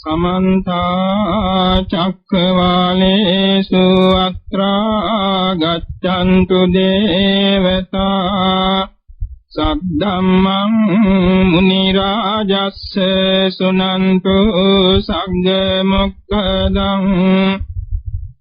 समन्त चक्रवालेषु अत्रा गच्छन्तु देवता सद्धम्मं मुनिराजस्स सुनन्तु सग्गमुक्तदं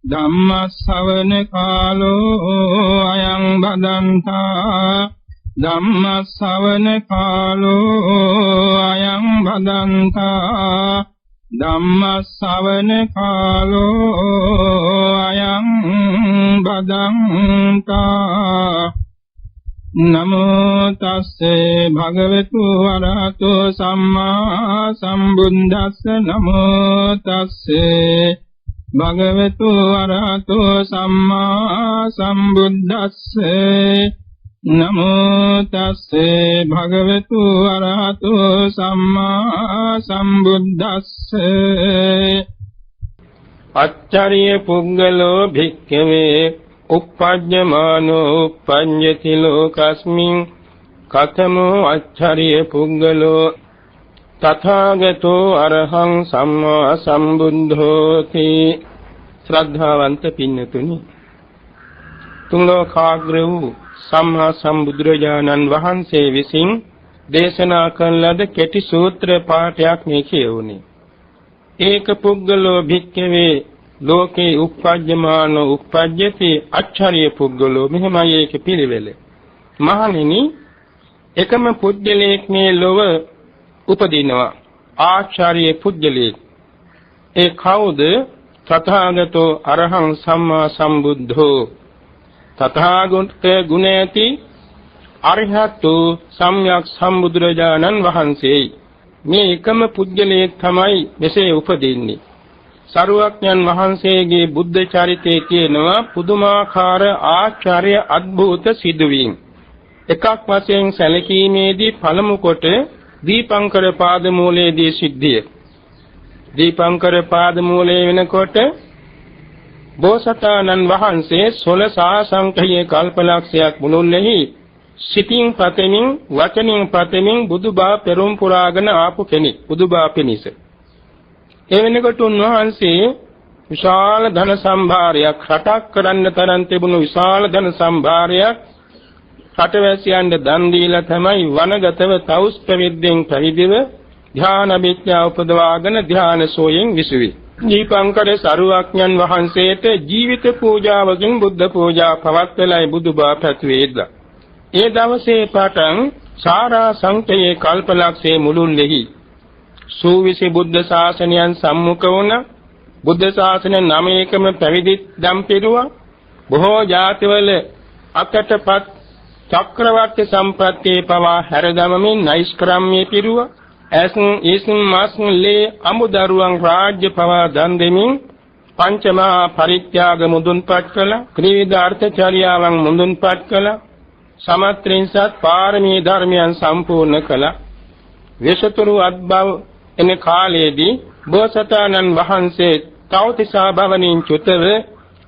ධම්මස්සවන කාලෝ අයං බදන්තා ධම්මස්සවන කාලෝ අයං බදන්තා ධම්මස්සවන කාලෝ අයං බදන්තා නමෝ තස්සේ භගවතු වරහතෝ සම්මා සම්බුද්දස්ස නමෝ තස්සේ භගවතු වරහතෝ සම්මා සම්බුද්දස්සේ නමෝ තස්සේ භගවතු වරහතෝ සම්මා සම්බුද්දස්සේ අච්චරිය පුද්ගලෝ භික්ඛවේ uppajjamaano uppajjati lokasmin කතමෝ අච්චරිය පුද්ගලෝ තථාගතෝ අරහං සම්මා සම්බුද්ධෝති. ශ්‍රද්ධාවන්ත පින්නතුනි, තුන් ලෝකාග්‍ර වූ සම්මා සම්බුදුරජාණන් වහන්සේ විසින් දේශනා කරන ලද කෙටි සූත්‍ර පාඨයක් මේ කියවුනේ. ඒක පුද්ගලෝ භික්ඛවේ ලෝකේ uppajjamaano uppajjati අච්චරිය පුද්ගලෝ. මෙහෙමයි ඒක පිළිවෙල. මහණෙනි, එකම පුද්ගලයෙක් මේ ලොව උපදිනවා, ආචාර්ය පුද්ගලයෙක්. ඒ කවුද? තථාගතෝ අරහං සම්මා සම්බුද්ධෝ. තථාගත ගුණ ඇති අරිහතු සම්්‍යක් සම්බුදුරජාණන් වහන්සේ. මේ එකම පුද්ගලයෙක් තමයි මෙසේ උපදින්නේ. සරුවඥන් වහන්සේගේ බුද්ධ චරිතයේ තියෙනවා පුදුමාකාර ආචාර්ය අద్භූත සිදුවීම්. එකක් වශයෙන් සැලකීමේදී පළමු කොට දීපංකර පාදමූලයේදී සිද්ධිය. දීපංකර පාදමූලයේ වෙනකොට බෝසතාණන් වහන්සේ 16 සංඛ්‍යාය කල්පලක්ෂයක් මුළුල්ලෙහි සිතින් පතමින් වචනින් පතමින් බුදුබා පෙරම් පුරාගෙන ආපු කෙනෙක්. බුදුබා පිණිස. ඒ වෙනකොට උන්වහන්සේ විශාල ධන සම්භාරයක් රටක් කරන්න තරම් තිබුණු විශාල ධන සම්භාරයක් රටවැසියන්ට දන් දීලා තමයි වනගතව තවුස් ප්‍රවිද්දෙන් පැවිදිව ධ්‍යාන විද්‍යාව උපදවාගෙන ධ්‍යාන සෝයෙන් විසුවේ. දීපංකර සරුවඥන් වහන්සේට ජීවිත පූජාවකින් බුද්ධ පූජා පවත්වලයි බුදුබා පැතුවේද. ඒ දවසේ පටන් සාරා සංඛ්‍යායේ කල්පලක්ෂයේ මුළුල්ලෙහි සූවිසි බුද්ධ ශාසනයන් සම්මුඛ වුණ බුද්ධ ශාසන 9කම පැවිදි දම් පිරුවා. බොහෝ ජාතිවල අකටපත් චක්‍රවර්ති සම්ප්‍රත්‍යේ පවා හැරදමමින් නෛෂ්ක්‍රම්‍ය පිරුවා. ඉස්න් මාස්න් ලේ අමුදරුවන් රාජ්‍ය පවා දන් දෙමින් පංචමහා පරිත්‍යාග මුදුන්පත් කළා. ත්‍රිවිධ අර්ථචර්යාවන් මුදුන්පත් කළා. සමත්‍රින්සත් පාරමී ධර්මයන් සම්පූර්ණ කළා. විශතුරු අත්බව එන කාලයේදී බෝසතාණන් වහන්සේ තවතිසා භවනින් චුතව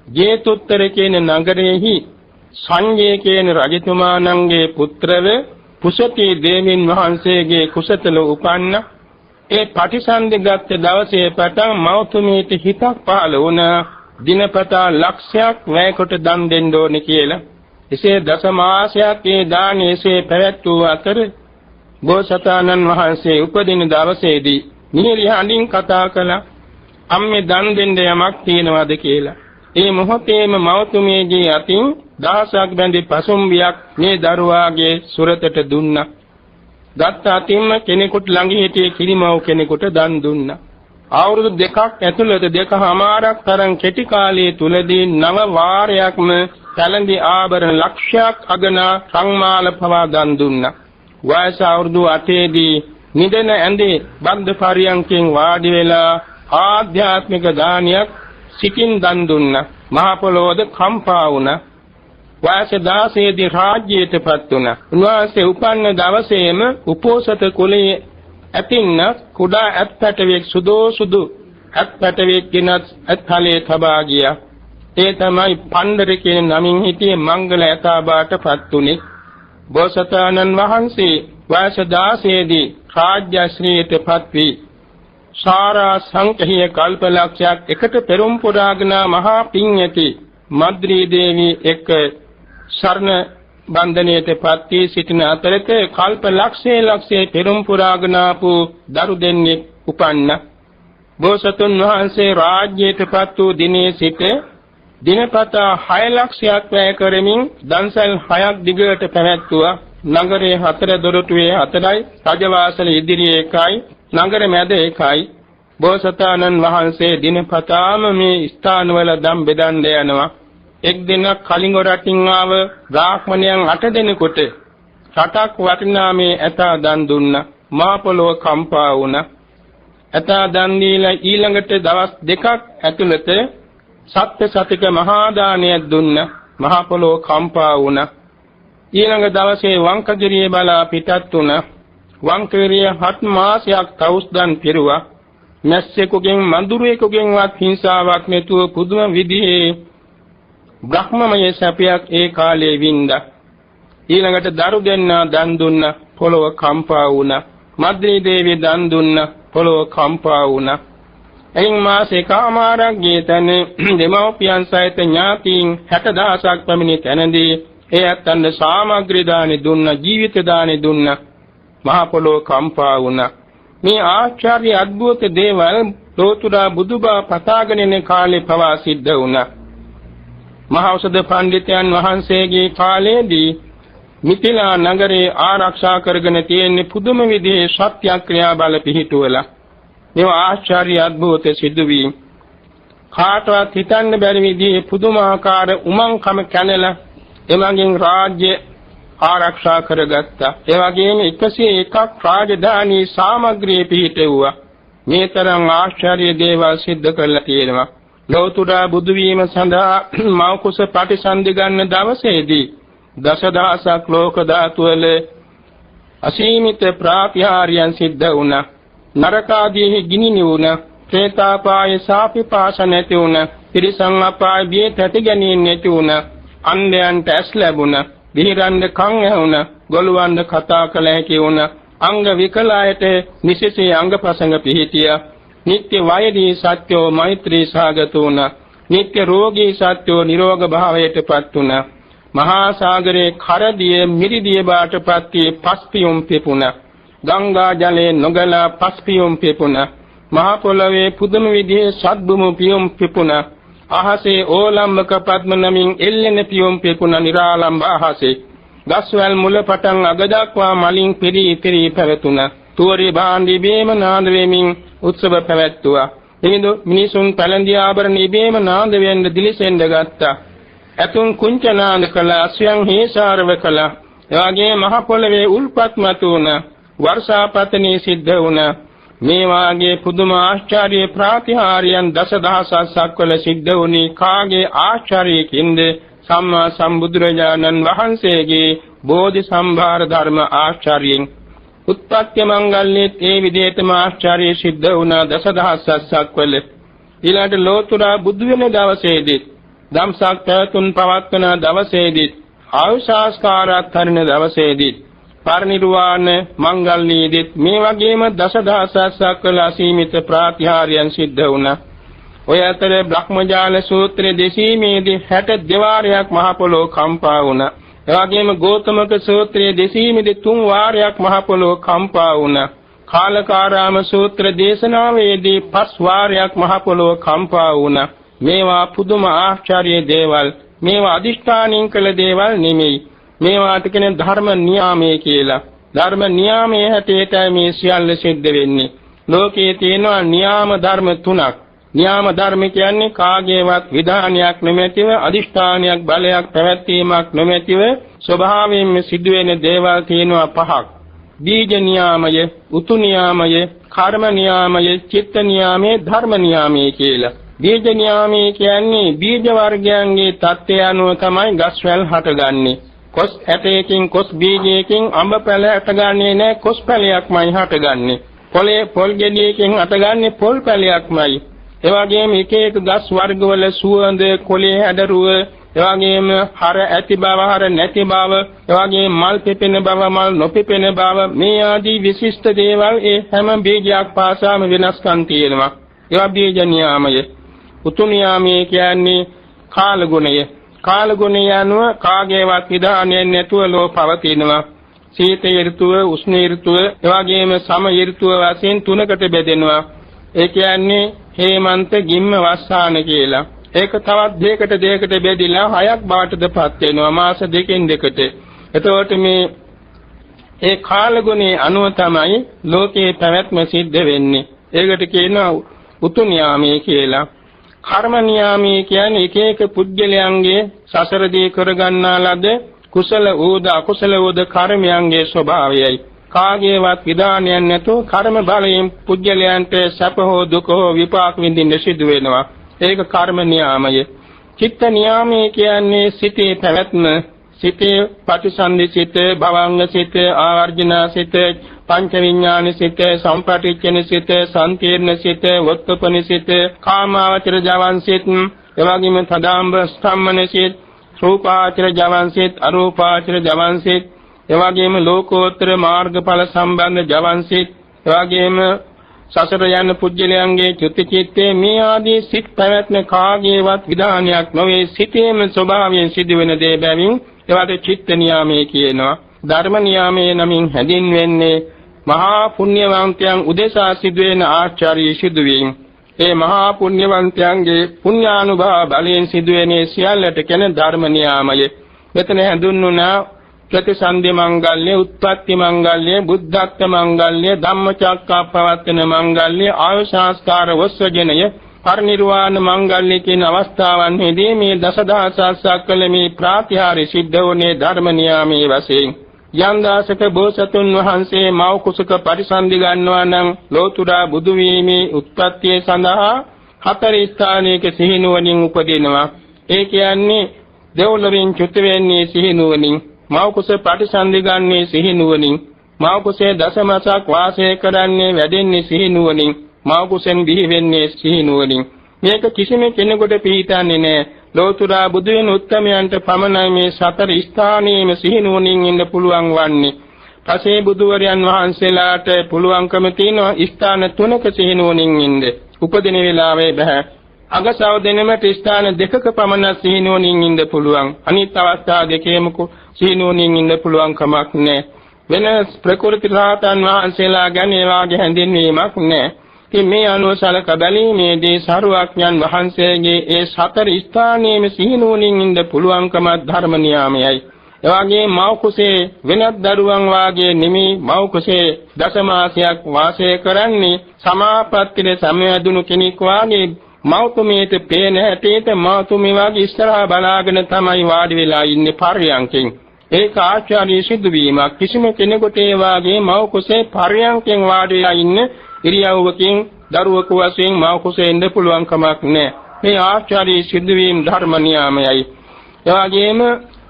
ජේතුත්තර කියන නගරයේහි සංජය කියන රජතුමාණන්ගේ පුත්‍රව කුසති දේවින් වහන්සේගේ කුසතල උපන්න. ඒ පටිසන්ධිගත දවසේ පටන් මෞතුමීට හිතක් පහළ වුණ දිනපතා ලක්ෂයක් වැයකට දන් දෙන්න ඕනේ කියලා. එසේ දසමාසයක් ඒ දානයේසේ පැවැත්වූ අතර බෝසතාණන් වහන්සේ උපදින දවසේදී නිහිරියන්ින් කතා කළා. අම්මේ දන් දෙන්න යමක් තියනවාද කියලා. ඒ මොහොතේම මෞතුමියගේ අතින් දහසක් බැඳි පසුම්බියක් මේ දරුවාගේ සුරතට දුන්නා. ගත්ත අතින්ම කෙනෙකුට ළඟ හිටියේ කිරිමව් කෙනෙකුට දන් දුන්නා. අවුරුදු දෙකක් ඇතුළත දෙකමාරක් තරම් කෙටි කාලයේ තුලදී 9 වාරයක්ම පැලඳි ආභරණ ලක්ෂයක් අගනා සංමාල පවා දන් දුන්නා. වයස අවුරුදු 8 දී නිදන ඇඳේ බන්ද පරියන්කෙන් වාඩි වෙලා ආධ්‍යාත්මික දානයක් සිතින් දන් දුන්නා. මහ පොළොවද කම්පා වුණා. වයස 16 දී රාජ්‍යයටපත් වුණා. උන්වහන්සේ උපන්න දවසේම උපෝසත කුලයේ ඇතින්න කුඩා ඇත්පැටවෙක් සුදු ඇත්පැටවෙක් ගෙනත් ඇත්හලේ තබා ගියා. ඒ තමයි පණ්ඩර කියන නමින් හිටියේ මංගල ඇතාබාටපත් උනේ. බෝසතාණන් වහන්සේ වයස 16 දී රාජ්‍යශ්‍රීයටපත් වී සාරා සංඛ්‍යිය කල්පලක්ෂයක් එකට පෙරම් පුරාගෙන මහා පිං ඇති මද්රී දේවී එක්ක ශරණ බන්ධනයේටපත් වී සිටින අතරත කල්ප ලක්ෂයේ පෙරම් පුරාගෙන ආපු දරු දෙන්නෙක් උපන්න. බෝසතුන් වහන්සේ රාජ්‍යයටපත් වූ දිනේ සිට දිනපතා 6 ලක්ෂයක් වැය කරමින් දන්සල් 6ක් දිගට පැවැත්වුවා. නගරයේ 4 දොරටුවේ 4යි, රජවාසල ඉදිරියේ 1යි, නගර මැද 1යි. බෝසතාණන් වහන්සේ දිනපතාම මේ ස්ථානවල දම් බෙදන්න යනවා. එක් දිනක් කලිඟ රටින් ආව බ්‍රාහ්මණයන් 8 දෙනෙකුට රටක් වටිනා මේ ඇතා දන් දුන්නා. මහ පොළොව කම්පා වුණා. ඇතා දන් දීලා ඊළඟට දවස් 2ක් ඇතුළත සත්‍ය සතික මහා දානයක් දුන්නා. මහ පොළොව කම්පා වුණා. ඊළඟ දවසේ වංකගිරිය බලා පිටත් වුණා. වංකගිරිය 7 මාසයක් තවුස්දන් පිරුවා. මැස්සෙකුගෙන් මඳුරෙකුගෙන්වත් හිංසාවක් නැතුව පුදුම විදිහේ බ්‍රහ්මමය සැපයක් ඒ කාලේ වින්දා. ඊළඟට දරු දෙන්නා දන් දුන්නා. පොළොව කම්පා වුණා. මද්රී දේවිය දන් දුන්නා. පොළොව කම්පා වුණා. එයින් මාසේ කාමාරක් ගියතන දෙමව්පියන් සහිත ඥාතීන් 60000ක් පැමිණි තැනදී ඒ අතන්න සාමග්‍රී දානි දුන්නා. ජීවිත දානි දුන්නා. මහ පොළොව කම්පා වුණා. මේ ආශ්චර්ය අద్భుත දේවල් ලෝතුරා බුදුබා පතාගෙන යන කාලේ පවා සිද්ධ වුණා. මහෞෂධ පඬිතුයන් වහන්සේගේ කාලයේදී මිථිලා නගරේ ආරක්ෂා කරගෙන තියෙන පුදුම විදිහේ සත්‍යක්‍රියා බල පිහිටුවලා මේ ආශ්චර්ය අద్భుත සිදුවීම් කාටවත් හිතන්න බැරි විදිහේ පුදුමාකාර උමංකම කැනලා එමගින් රාජ්‍ය ආරක්ෂා කරගත්තා. ඒ වගේම 101ක් රාජධානී සාමග්‍රී පිහිටෙව්වා. මේ තරම් ආශ්චර්ය දේවල් සිද්ධ කරලා තියෙනවා. ලෞතුරා බුදු වීම සඳහා මව කුස ප්‍රතිසන්දි ගන්න දවසේදී දසදහසක් ලෝක ධාතු වල අසීමිත ප්‍රාතිහාර්යයන් සිද්ධ වුණා. නරකාදීහි ගිනි නිවුණා. ප්‍රේතාපායේ සාපිපාස නැති වුණා. තිරිසන් අපායේ බිය තැති ගැනීම නැති වුණා. අන්ධයන්ට ඇස් ලැබුණා. දිහිරන්ද කන් ඇහුණා. ගොළුවන්ද කතා කළ හැකි වුණා. අංග විකලායට නිසිසේ අංගපසංග පිහිටියා. නිත්‍ය වෛරී සත්‍යෝ මෛත්‍රී සාගත වුණා. නිත්‍ය රෝගී සත්‍යෝ නිරෝග භාවයටපත් වුණා. මහා සාගරේ කරදිය මිරිදිය බාටපත් වී පස්පියුම් පිපුණා. ගංගා ජලයේ නොගලා පස්පියුම් පිපුණා. මහ පොළවේ පුදුම විදිහේ සද්දුමු පියුම් පිපුණා. අහසේ ඕලම්බක පද්ම නමින් එල්ලෙන පියුම් පිපුණා. නිරාලම්බ අහසේ ගස්වැල් මුල පටන් අග දක්වා මලින් පිරී පැවතුණා. තුවරි භාණ්ඩි බේම නාද වෙමින් උත්සව පැවැත්තුවා. එනිදු මිනිසුන් පැලඳි ආභරණ ඉබේම නාද වෙන්න දිලිසෙන්න ගත්තා. ඇතුන් කුංච නාද කළා. අස්වැන් හේසාරව කළා. එවාගේ මහ පොළවේ උල්පත් මතු වුණා. වර්ෂාපතනේ සිද්ධ වුණා. මේ වාගේ පුදුම ආශ්චර්ය ප්‍රාතිහාර්යයන් දසදහසක් වල සිද්ධ වුණේ කාගේ ආශ්චර්යකින්ද? සම්මා සම්බුදුරජාණන් වහන්සේගේ බෝධි සම්භාර ධර්ම ආශ්චර්යයෙන්. උත්පත්ති මංගල්‍යයේ ඒ විදිහටම ආශ්චර්ය සිද්ධ වුණා දසදහසක් වල. ඊළඟට ලෝතුරා බුදු වෙන දවසේදී ධම්සක් පැතුම් පවත්වන දවසේදී ආයුෂාස්කාරات කරන දවසේදී පරිනිර්වාණ මංගල්‍යයේදී මේ වගේම දසදහසක් වල අසීමිත ප්‍රාතිහාර්යයන් සිද්ධ වුණා. ඔය අතර බ්‍රහ්මජාල සූත්‍රයේ දෙසීමේදී 62 වාරයක් මහ පොළොව කම්පා වුණා. එවැගේම ගෝතමක සූත්‍රයේ දෙසීමේදී 3 වාරයක් මහ පොළොව කම්පා වුණා. කාලකාරාම සූත්‍ර දේශනාවේදී 5 වාරයක් මහ පොළොව කම්පා වුණා. මේවා පුදුම ආශ්චර්ය දේවල්. මේවා අදිෂ්ඨානින් කළ දේවල් නෙමෙයි. මේවාට කියන ධර්ම නියාමයේ කියලා. ධර්ම නියාමයේ හැටියට මේ සියල්ල සිද්ධ වෙන්නේ. ලෝකයේ තියෙනවා නියාම ධර්ම 3ක්. නියාම ධර්ම කියන්නේ කාගේවත් විධානයක් නොමැතිව අදිෂ්ඨානයක් බලයක් පැවැත්වීමක් නොමැතිව ස්වභාවයෙන්ම සිදුවෙන දේවල් තියෙනවා 5ක්. බීජ නියාමය, උතු නියාමය, කර්ම නියාමය, චිත්ත නියාමය, ධර්ම නියාමය කියලා. බීජ නියාමය කියන්නේ බීජ වර්ගයන්ගේ තත්ත්වය අනුව තමයි ගස්වැල් හටගන්නේ. කොස් ඇටයකින් කොස් බීජයකින් අඹ පැල හටගන්නේ නැහැ, කොස් පැලයක්මයි හටගන්නේ. පොල් ගෙඩියකින් හටගන්නේ පොල් පැලයක්මයි. එවැගේම එක එක ගස් වර්ගවල සුවඳ, කොළේ හැඩරුව, එවැගේම හර ඇති බව හර නැති බව, එවැගේම මල් පිපෙන බව මල් නොපිපෙන බව, මේ ආදී විශිෂ්ට දේවල් ඒ හැම බීජයක් පාසාම වෙනස්කම් තියෙනවා. ඒවා බීජ නියාමය. උතු නියාමය කියන්නේ කාල ගුණය. කාල ගුණය යනුව කාගේවත් විධානයෙන් නැතුව ලෝ පවතිනවා. සීත ඍතුව, උෂ්ණ ඍතුව, එවැගේම සම ඍතුව වශයෙන් තුනකට බෙදෙනවා. ඒ කියන්නේ හේමන්ත, ගිම්ම, වස්සාන කියලා. ඒක තවත් දෙයකට බෙදিলা හයක් බවටදපත් වෙනවා මාස දෙකෙන් දෙකට. එතකොට මේ ඒ කාල ගුණේ අනුව තමයි ලෝකේ පැවැත්ම සිද්ධ වෙන්නේ. ඒකට කියනවා උතු නියාමයේ කියලා. කර්ම නියාමයේ කියන්නේ එක එක පුද්ගලයන්ගේ සසරදී කරගන්නා ලද කුසල වූද අකුසල වූද කර්මයන්ගේ ස්වභාවයයි. කාගේවත් විධානයක් නැතුව කර්ම බලයෙන් පුද්ගලයන්ට සැප හෝ දුක හෝ විපාක විඳින්න සිදු වෙනවා. ඒක කර්ම නියාමය. චිත්ත නියාමය කියන්නේ සිතේ පැවැත්ම, සිතේ පටිසන්ධි සිත, භවංග සිත, ආවර්ජනා සිත, පංච විඥාන සිත, සම්පටිච්ඡන සිත, සංකීර්ණ සිත, වොත්තපන සිත, කාමාවචර ජවන් සිත, එවැගේම තදාම්බ ස්ථම්මන සිත, රූපාචර ජවන් සිත, අරූපාචර ජවන් සිත, එවැගේම ලෝකෝත්තර මාර්ගඵල සම්බන්ධ ජවන් සිත, එවැගේම සසර යන පුජ්‍යලයන්ගේ චුති චිත්තේ මේ ආදී සිත් පැවැත්ම කාගේවත් විධානයක් නොවේ. සිතේම ස්වභාවයෙන් සිදුවෙන දේ බැවින් ඒවට චිත්ත නියාමයේ කියනවා. ධර්ම නියාමයේ නමින් හැඳින්වෙන්නේ මහා පුණ්‍යවන්තයන් උදෙසා සිදුවෙන ආචාර්ය සිදුවීම්. ඒ මහා පුණ්‍යවන්තයන්ගේ පුණ්‍යානුභව බලයෙන් සිදුවෙන සියල්ලට කියන ධර්ම නියාමය. මෙතන හඳුන්වනා ප්‍රතිසන්දි මංගල්‍ය, උත්පත්ති මංගල්‍ය, බුද්ධත්ව මංගල්‍ය, ධම්මචක්කප්පවත්තන මංගල්‍ය, ආයුෂාස්කාර වස්සජනය, පරිනිර්වාණ මංගල්‍ය කියන අවස්ථාවන්හිදී මේ දසදහසක් කළ මේ ප්‍රාතිහාර්ය සිද්ධ වුණේ ධර්ම නියාමයේ වශයෙන්. යම් දාසක බෝසතුන් වහන්සේ මව් කුසක පරිසන්දි ගන්නවා නම් ලෝතුරා බුදු වීමේ උත්පත්තිය සඳහා හතර ස්ථානයක සිහිනුවණින් උපදිනවා. ඒ කියන්නේ දෙව්ලොවින් චුත වෙන්නේ සිහිනුවණින්, මව් කුස පරිසන්දි ගන්නේ සිහිනුවණින්, මව් කුසේ දසමසක් වාසය කරන්නේ වැඩෙන්නේ සිහිනුවණින්, මව් කුසෙන් බිහි වෙන්නේ සිහිනුවණින්. මේක කිසිම කෙනෙකුට පිළිතන්නේ නැහැ. ලෝතුරා බුදු වෙන උත්තමයන්ට පමණයි මේ සතර ස්ථානයේම සිහිනුවණින් ඉන්න පුළුවන් වන්නේ. පසේ බුදුවරයන් වහන්සේලාට පුළුවන්කම තියෙනවා ස්ථාන තුනක සිහිනුවණින් ඉන්න. උපදින වෙලාවේ බෑ. අගසව දෙනෙමට ස්ථාන දෙකක පමණ සිහිනුවණින් ඉන්න පුළුවන්. අනිත් අවස්ථා දෙකේම සිහිනුවණින් ඉන්න පුළුවන් කමක් නැහැ. වෙන ප්‍රකෘති රහතන් වහන්සේලා ගැන ඒ වාගේ හැඳින්වීමක් නැහැ. ඉතින් මේ අනුව සලක බැලීමේදී සරුවඥන් වහන්සේගේ ඒ සතර ස්ථානයේම සිහිනුවණින් ඉන්න පුළුවන්කම ධර්ම නියාමයයි. එවාගේ මව් කුසේ වෙනත් දරුවන් වාගේ නෙමෙයි මව් කුසේ දසමාසයක් වාසය කරන්නේ සමාපත්තියේ සමයදුණු කෙනෙක් වාගේ මෞතුමියට පේන හැටියට මෞතුමිය වාගේ ඉස්සරහා බලාගෙන තමයි වාඩි වෙලා ඉන්නේ පර්යංකෙන්. ඒක ආචාර්ය සිදුවීමක්. කිසිම කෙනෙකුට ඒ වාගේ මව් කුසේ පර්යංකෙන් වාඩි වෙලා ඉන්න ඉරියව්වකින් දරුවෙකු වශයෙන් මව් කුසේ ඉන්න පුළුවන් කමක් නැහැ. මේ ආචාර්ය සිදුවීම් ධර්ම නියාමයයි. එවාගෙම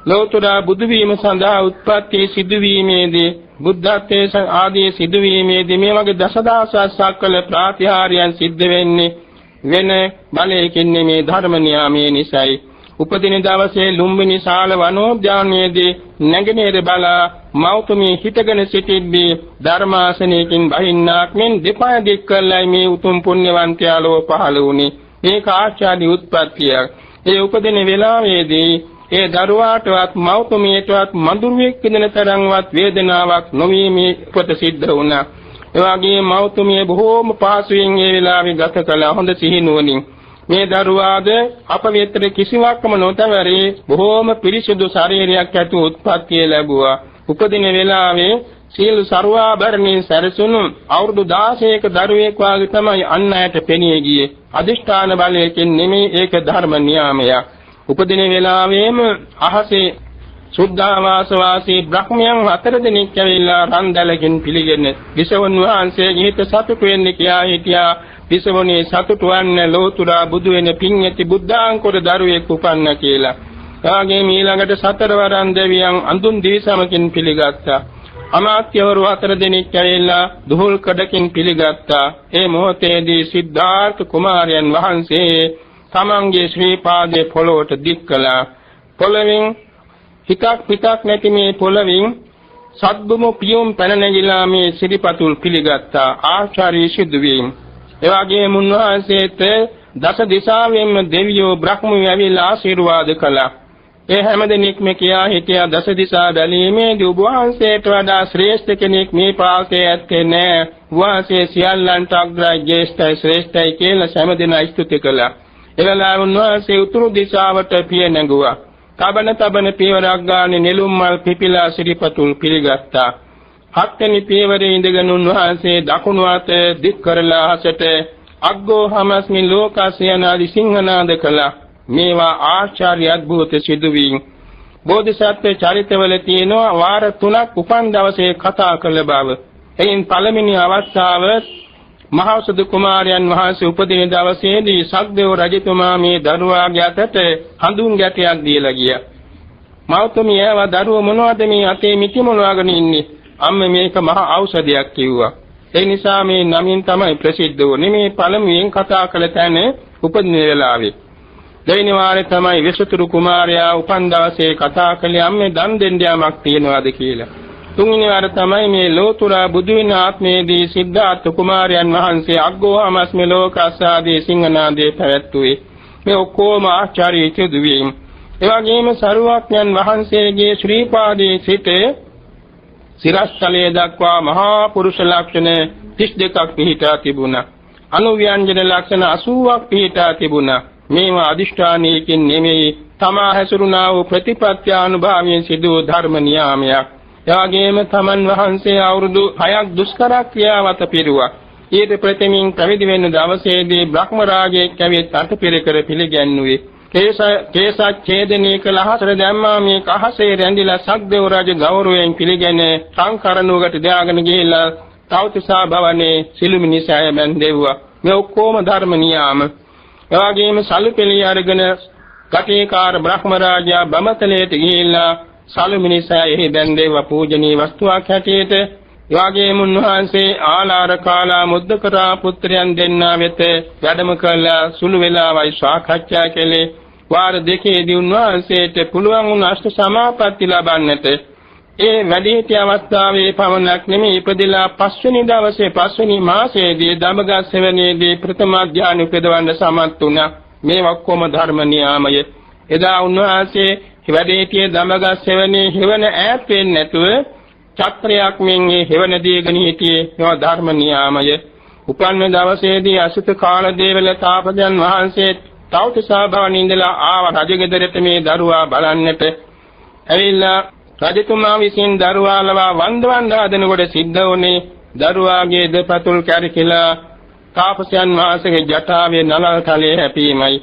ලෝතර බුදු වීම සඳහා උත්පත්ති සිදුවීමේදී බුද්ධත්වයේ ආදී සිදුවීමේදී මේ වගේ දසදහසක් කළ ප්‍රාතිහාර්යයන් සිද්ධ වෙන්නේ වෙන බලයකින් මේ ධර්ම නියාමයේ නිසයි. උපදින දවසේ ලුම්බිනි ශාල වනෝද්‍යානයේදී නැගෙනහිර බලා මෞතුමිය හිටගෙන සිටිද්දී ධර්මාසනයකින් බහින්නාක් මෙන් දෙපය දික් කළයි මේ උතුම් පුණ්‍යවන්තයා ලෝ පහළ වුණේ. මේක ආචාර්ය උත්පත්තියක්. ඒ උපදින වේලාවේදී ඒ දරුවාටවත් මෞතුමියටවත් මඳුරුවෙක් විඳින තරම්වත් වේදනාවක් නොවීමේ කොට සිද්ධ වුණා. එවාගේ මෞතුමිය බොහෝම පහසුවෙන් ඒ වෙලාවේ ගත කළ හොඳ සිහිනුවණින් මේ දරුවාද අපවිත්‍ර කිසිවක්ම නොතවරේ බොහෝම පිරිසිදු ශරීරයක් ඇති උත්පත්තිය ලැබුවා. උපදින වෙලාවේ සීල ਸਰවාභරණේ සැරසුණු අවුරුදු 16ක දරුවෙක් වාගේ තමයි අන් අයට පෙනී ගියේ. අදිෂ්ඨාන බලයෙන් නෙමෙයි ඒක ධර්ම නියාමයක්. උපදින වෙලාවේම අහසේ සුද්ධාවාස වාසී බ්‍රහ්මයන් 4 දෙනෙක් ඇවිල්ලා රන්දලකින් පිළිගෙන විසවුන් වහන්සේගේ හිත සතුටු වෙන්න කියා හිටියා. විසවුනේ සතුටු වන්නේ ලෝතුරා බුදු වෙන පින් ඇති බුද්ධාංකුර දරුවෙක් උපන්න කියලා. එවාගේ ඊළඟට සතරවරන් දෙවියන් අඳුන් දිවිසමකින් පිළිගත්තා. අමාත්‍යවරු 4 දෙනෙක් ඇවිල්ලා දුහුල් කඩකින් පිළිගත්තා. ඒ මොහොතේදී සිද්ධාර්ථ කුමාරයන් වහන්සේ තමන්ගේ ශ්‍රී පාදයේ පොළොවට දික් කළා. පොළවෙන් හිතක් පිටක් නැති මේ පොළවෙන් සද්දුම පියුම් පැන නැගිලා මේ සිරිපතුල් පිළිගත්තා ආචාර්ය සිදුවීම්. එවාගේම උන්වහන්සේට දස දිසාවෙන්ම දෙවියෝ බ්‍රහ්මයෝ ඇවිල්ලා ආශිර්වාද කළා. ඒ හැමදෙනෙක්ම කියා හිටියා දස දිසා බැලීමේදී ඔබ වහන්සේට වඩා ශ්‍රේෂ්ඨ කෙනෙක් මේ පාසයේ ඇත්තේ නැහැ. වහන්සේ සියල්ලන්ට අග්‍රයි ජේෂ්ඨයි ශ්‍රේෂ්ඨයි කියලා හැමදෙනා ස්තුති කළා. එවලා උන්වහන්සේ උතුරු දිශාවට පිය නැගුවා. තබන පියවරක් ගානේ නෙළුම් මල් පිපිලා සිරිපතුල් පිළිගත්තා. හත්වෙනි පියවරේ ඉඳගෙන උන්වහන්සේ දකුණු අත දික් කරලා හසට අග්ගෝ හමස්මි ලෝකසයනාදි සිංහනාද කළා. මේවා ආචාර්ය අද්භූත සිදුවීම්. බෝධිසත්ව චරිතවල තියෙනවා වාර 3ක් උපන් දවසේ කතා කළ බව. එයින් පළවෙනි අවස්ථාව මහෞෂධ කුමාරයන් වහන්සේ උපදින දවසේදී සක්දේව රජතුමා මේ දරුවාගේ අතට හඳුන් ගැටයක් දීලා ගියා. මෞතුමියව දරුව මොනවද මේ අතේ මිටි මොනවාගෙන ඉන්නේ? අම්ම මේක මහ ඖෂධයක් කිව්වා. ඒ නිසා මේ නමින් තමයි ප්‍රසිද්ධ වුනේ. මේ පළමුවෙන් කතා කළ තැන උපදින වෙලාවේ. දෙවෙනි වාරේ තමයි විසුතුරු කුමාරයා උපන් දවසේ කතා කළේ අම්මේ දන් දෙන්න යමක් තියනවාද කියලා. තුන්වෙනි වාර තමයි මේ ලෝතුරා බුදු වෙන ආත්මයේදී සිද්ධාර්ථ කුමාරයන් වහන්සේ අග්ගෝහමස්මි ලෝකස්සාදී සිංහනාදේ පැවැත්වුවේ. මේ ඔක්කොම ආචාර්ය සිදුවීම්. එවැගේම සරුවක්ඥන් වහන්සේගේ ශ්‍රී පාදයේ සිට සිරස්තලයේ දක්වා මහා පුරුෂ ලක්ෂණ 32ක් පිහිටා තිබුණා. අනුව්‍යංජන ලක්ෂණ 80ක් පිහිටා තිබුණා. මේවා අදිෂ්ඨානයකින් නෙමෙයි තමා හැසිරුණා වූ ප්‍රතිපත්‍යානුභාවයෙන් සිදු ධර්ම නියාමයක්. එවැගේම තමන් වහන්සේ අවුරුදු 6ක් දුෂ්කර ක්‍රියාවත පිරුවා. ඊට ප්‍රථමයෙන් පැවිදි වෙන දවසේදී බ්‍රහ්ම රාජයේ කැවිත් අටපිරිකර පිළිගැන්වුවේ. කේසච්ඡේදනය කළ අහසට දැම්මා මේ කහසේ රැඳිලා සක්දේව රජ ගෞරවයෙන් පිළිගෙන සංකරණුවකට දාගෙන ගිහිල්ලා තවතිසා භවනේ සිළුමිනිසය බැන්දෙව්වා. මේ ඔක්කොම ධර්ම නියාම. එවාගේම සල්පෙලිය අරගෙන කටේකාර බ්‍රහ්ම රාජයා බමතලයට ගිහිල්ලා සල්මිනිසයෙහි බැන්දෙව්වා පූජනීය වස්තුවක් හැටියට. එවාගේම උන්වහන්සේ ආලාර කාලා මුද්දකරා පුත්‍රයන් දෙන්නා වෙත වැඩම කළා. සුළු වේලාවයි සාකච්ඡා කළේ. වාර දෙකේදී උන්වහන්සේට පුළුවන් වුණ අෂ්ට සමාපatti ලබන්නට. ඒ වැඩිහිටි අවස්ථාවේ පමණක් නෙමෙයි ඉපදෙලා පස්වෙනි දවසේ පස්වෙනි මාසයේදී දඹගස් සෙවණේදී ප්‍රථම ඥාන උපදවන්න සමත් වුණා. මේ ඔක්කොම ධර්ම නියාමය. එදා උන්වහන්සේ වැඩිහිටියේ දඹගස් සෙවණේ හෙවණ ඈත් වෙන්නේ නැතුව චක්‍රයක් මෙන් හෙවණ දීගෙන හිටියේ. ඒවා ධර්ම නියාමය. උපන්න දවසේදී අසුත කාලදේවල තාපසයන් වහන්සේ තවතිසා භවණේ ඉඳලා ආව රජගෙදරට මේ දරුවා බලන්නට. ඇවිල්ලා රජතුමා විසින් දරුවා ලවා වන්දවන්න හදනකොට සිද්ධ වුණේ දරුවාගේ දෙපතුල් කැරකිලා තාපසයන් වහන්සේගේ ජටාවේ නලල් තලයේ හැපීමයි.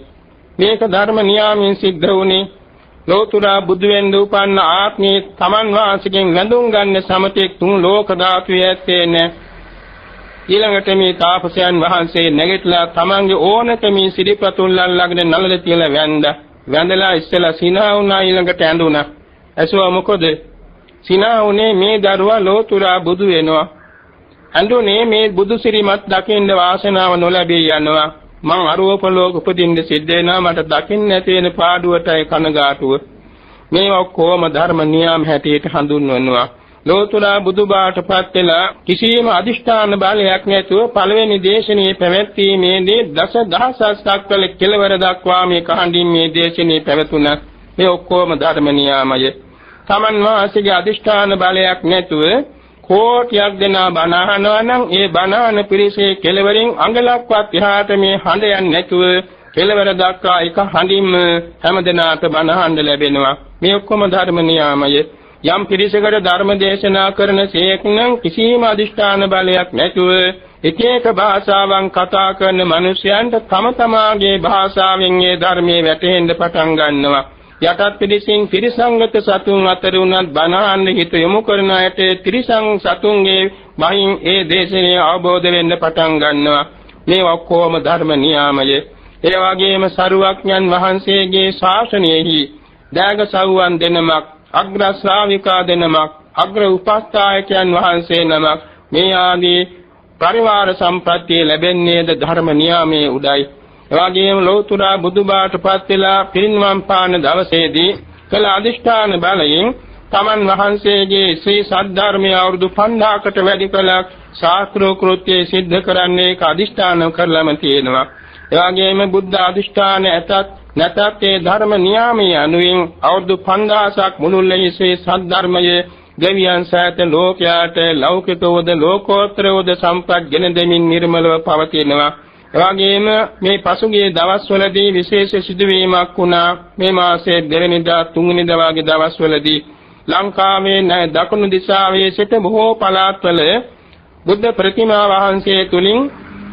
මේක ධර්ම නියාමයෙන් සිද්ධ වුණේ. ලෝතුරා බුදු වෙන්න උපන්න ආත්මේ තමන් වහන්සේගෙන් වැඳුම් ගන්න සමතෙක් තුන් ලෝක ධාතුවේ ඇත්තේ නැහැ. ඊළඟට මේ තාපසයන් වහන්සේ නැගිටලා තමන්ගේ ඕනකමින් සිරිපතුල් ළඟගෙන නලල තියලා වැඳලා ඉස්සලා සිනා වුණා. ඊළඟට ඇඬුණා. ඇසුවා මොකද? සිනා වුණේ මේ දරුවා ලෝතුරා බුදු වෙනවා. ඇඬුනේ මේ බුදු සිරිමත් දකින්න වාසනාව නොලැබී යනවා. මං අරූප ලෝක උපදින්න සිද්ධ වෙනවා. මට දකින්න නැති වෙන පාඩුවටයි කනගාටුව. මේ ඔක්කොම ධර්ම නියම හැටියට හඳුන්වනවා. ලෝතුරා බුදුබාටපත් වෙලා කිසියම් අදිෂ්ඨාන බලයක් නැතුව පළවෙනි දේශනේ පැවැත්වීමේදී දසදහසක් කළ කෙලවර දක්වා මේ කහඬින් මේ දේශනේ පැවතුණා. මේ ඔක්කොම ධර්ම නියාමය. තමන් වාසිකේ අදිෂ්ඨාන බලයක් නැතුව කෝටියක් දෙනා බණ අහනවා නම් ඒ බණ අහන පිරිසේ කෙලවරින් අඟලක්වත් එහාට මේ හඬ යන්නේ නැතුව කෙලවර දක්වා එක හඬින්ම හැමදෙනාට බණ අහන්න ලැබෙනවා. මේ ඔක්කොම ධර්ම නියාමය. යම් පිරිසකට ධර්ම දේශනා කරන සේක් නම් කිසිම අදිෂ්ඨාන බලයක් නැතුව එක එක භාෂාවන් කතා කරන මිනිසයන්ට තම තමාගේ භාෂාවෙන් ඒ ධර්මයේ වැටහෙන්න පටන් ගන්නවා. යටත් පිළිසින් ත්‍රිසංගත සතුන් අතර උනත් බණහන් හිත යොමු කරන අයට ත්‍රිසං සතුන්ගේ බහින් ඒ දේශනේ අවබෝධ වෙන්න පටන් ගන්නවා. මේ ඔක්කොම ධර්ම නියාමය. ඒ වගේම සරුවක්ඥන් වහන්සේගේ ශාසනයෙහි දාග සවුවන් දෙනමක්, අග්‍ර ශ්‍රාවිකා දෙනමක්, අග්‍ර උපස්ථායකයන් වහන්සේ නමක් මේ ආදී පරිවාර සම්ප්‍රත්‍ය ලැබෙන්නේද ධර්ම නියාමයේ උඩයි. එවාගේම ලෝතුරා බුදුබාටපත් වෙලා පිරිනිවන් පාන දවසේදී කළ අදිෂ්ඨාන බලයෙන් තමන් වහන්සේගේ ශ්‍රී සද්ධර්මයේ අවුරුදු 5000කට වැඩි කලක් ශාස්ත්‍රෝ කෘත්‍ය සිද්ධ කරන්නේ ඒක අදිෂ්ඨාන කරලම තියෙනවා. ඒ වගේම බුද්ධ අදිෂ්ඨාන නැතත් ඒ ධර්ම නියාමයේ අනුවින් අවුරුදු 5000ක් මුළුල්ලේ ශ්‍රී සද්ධර්මයේ දෙවියන් සෑත ලෝකයාට ලෞකිකවද ලෝකෝත්තරවද සම්පත් ගෙන දෙමින් නිර්මලව පවතිනවා. එවැගේම මේ පසුගිය දවස්වලදී විශේෂ සිදුවීමක් වුණා. මේ මාසයේ 2 වෙනිදා 3 වෙනිදා වගේ දවස්වලදී ලංකාවේ දකුණු දිශාවේ සිට බොහෝ පළාත්වල බුද්ධ ප්‍රතිමා වහන්සේ තුලින්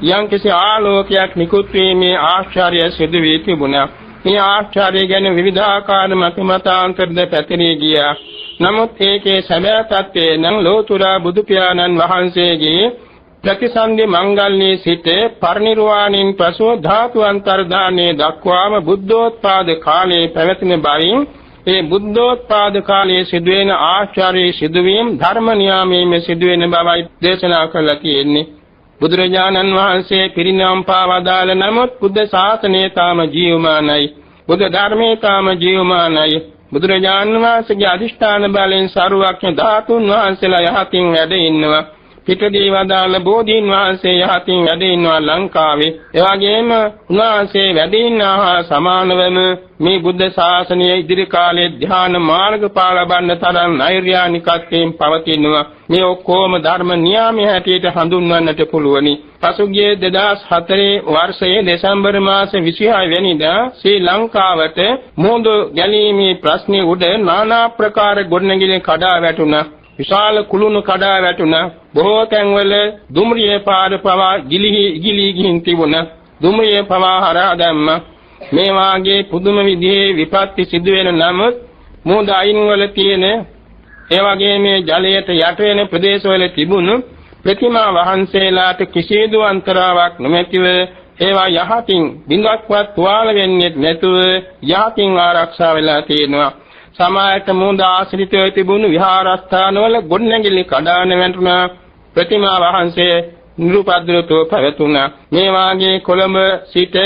යම්කිසි ආලෝකයක් නිකුත් වීමේ ආශ්චර්ය සිදු වී තිබුණා. මේ ආශ්චර්ය ගැන විවිධාකාර මතමතාන්තරද පැතිරී ගියා. නමුත් ඒකේ සැබෑ තත්ත්වය නම් ලෝතුරා බුදු පියාණන් වහන්සේගේ ප්‍රතිසන්දි මංගල්‍යයේ සිට පරිනිර්වාණයෙන් පසු ධාතු අන්තර්දානයේ දක්වාම බුද්ධෝත්පාද කාලයේ පැවතින බවින් ඒ බුද්ධෝත්පාද කාලයේ සිදුවෙන ආශ්චර්ය සිදුවීම් ධර්ම නියාමයේ සිදුවෙන බවයි දේශනා කළා තියෙන්නේ. බුදුරජාණන් වහන්සේ පිරිනමම් පාවදාල නමුත් බුද්ධ ශාසනය තාම ජීවමානයි. බුද්ධ ධර්මයේ තාම ජීවමානයි. බුදුරජාණන් වහන්සේගේ අදිෂ්ඨාන බලෙන් සරුවක්ඥ ධාතුන් වහන්සේලා යහතින් වැඩ ඉන්නවා. පිටදී වදාළ බෝධීන් වහන්සේ යහතින් වැඩ ඉන්නවා ලංකාවේ. එවැගේම උන්වහන්සේ වැඩ ඉන්නා සමානවම මේ බුද්ධ ශාසනය ඉදිරි කාලයේ ධ්‍යාන මාර්ගඵල ලබන්න තරම් නෛර්යානිකත්වයෙන් පවතිනවා. මේ ඔක්කොම ධර්ම නියාමයේ හැටියට හඳුන්වන්නට පුළුවනි. පසුගිය 2004 වර්ෂයේ දෙසැම්බර් මාසේ 26 වෙනිදා ශ්‍රී ලංකාවට මුහුදු ගැලීමේ ප්‍රශ්නේ උඩ নানা ප්‍රකාර ගොඩනැගිලි කඩා වැටුණා. විශාල කුළුණු කඩා වැටුණා. බොහෝ තැන්වල දුම්රියේ පාර පවා ගිලී ගිහින් තිබුණා. දුම්රියේ පවා හරහා දැම්ම. මේ වාගේ පුදුම විදිහේ විපත්ති සිදු වෙන නමුත් මුහුද අයින් වල තියෙන ඒ වගේ මේ ජලයට යට වෙන ප්‍රදේශවල තිබුණු ප්‍රතිමා වහන්සේලාට කිසිදු අන්තරාවක් නොමැතිව ඒවා යහතින් බිඳක්වත් තුවාල වෙන්නේ නැතුව යහතින් ආරක්ෂා වෙලා තියෙනවා. සමායට මුහුද ආශ්‍රිතව තිබුණු විහාරස්ථානවල ගොඩනැගිලි කඩාන වැටුණා. ප්‍රතිමා වහන්සේ නිරුපද්‍රවව පැවතුණා. මේ වාගේ කොළඹ සිට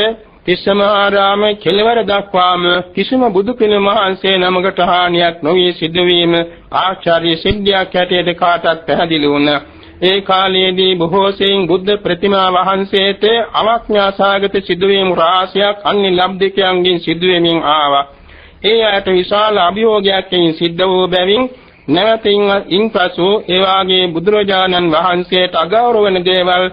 තිස්සමහාරාමයේ කෙළවර දක්වාම කිසිම බුදු පිළිම වහන්සේ නමකට හානියක් නොවී සිදුවීම ආචාර්ය සිද්ධියක් හැටියට කාටත් පැහැදිලි වුණා. ඒ කාලයේදී බොහෝ සෙයින් බුද්ධ ප්‍රතිමා වහන්සේට අවඥාසගත සිදුවීම් රාශියක් අන්‍ය ලබ්ධිකයන්ගෙන් සිදුවෙමින් ආවා. ඒ අයට විශාල අභියෝගයක්කින් සිද්ධ වූ බැවින් නැවතින් ඉන්පසු ඒ වාගේ බුදුරජාණන් වහන්සේට අගෞරව වෙන දේවල්